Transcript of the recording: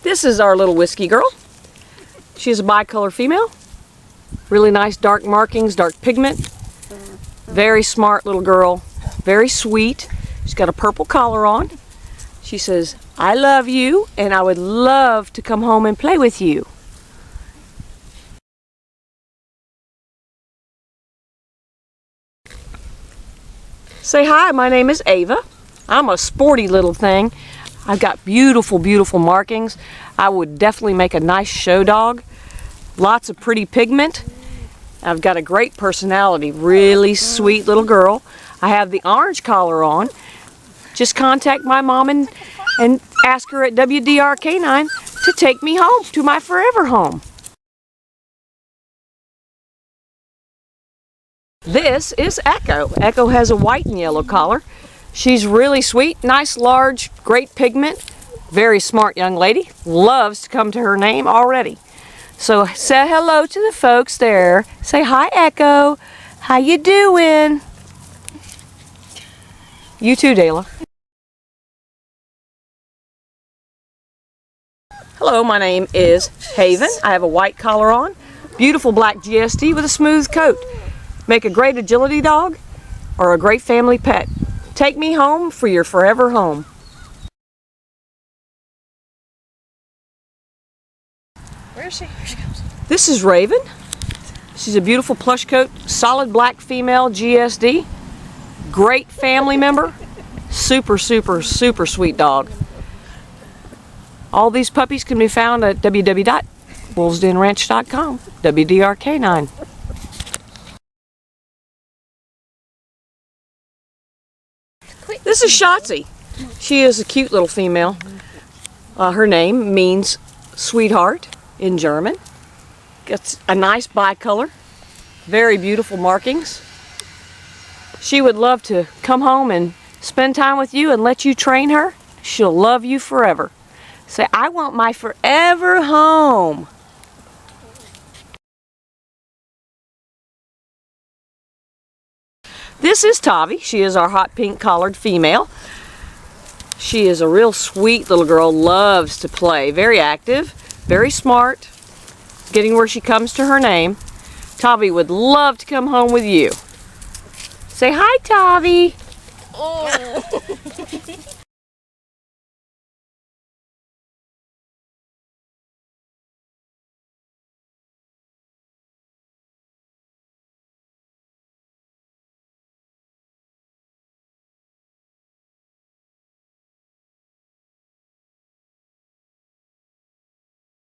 This is our little whiskey girl. She's a bicolor female. Really nice dark markings, dark pigment. Very smart little girl. Very sweet. She's got a purple collar on. She says, I love you and I would love to come home and play with you. Say hi, my name is Ava. I'm a sporty little thing. I've got beautiful, beautiful markings. I would definitely make a nice show dog. Lots of pretty pigment. I've got a great personality, really sweet little girl. I have the orange collar on. Just contact my mom and ask her at WDR K9 to take me home to my forever home. This is Echo. Echo has a white and yellow collar. She's really sweet, nice, large, great pigment, very smart young lady. Loves to come to her name already. So say hello to the folks there. Say hi, Echo. How you doing? You too, Dayla. Hello, my name is Haven. I have a white collar on, beautiful black GSD with a smooth coat. Make a great agility dog or a great family pet. Take me home for your forever home. Where is she? Here she comes. This is Raven. She's a beautiful plush coat, solid black female GSD. Great family member. Super, super, super sweet dog. All these puppies can be found at www.wolvesdenranch.com. WDR K9. This is Shotzi. She is a cute little female. Her name means sweetheart in German. Gets a nice bicolor. Very beautiful markings. She would love to come home and spend time with you and let you train her. She'll love you forever. Say, I want my forever home. This is Tavi. She is our hot pink collared female. She is a real sweet little girl, loves to play, very active, very smart, getting where she comes to her name. Tavi would love to come home with you. Say hi, Tavi. Oh.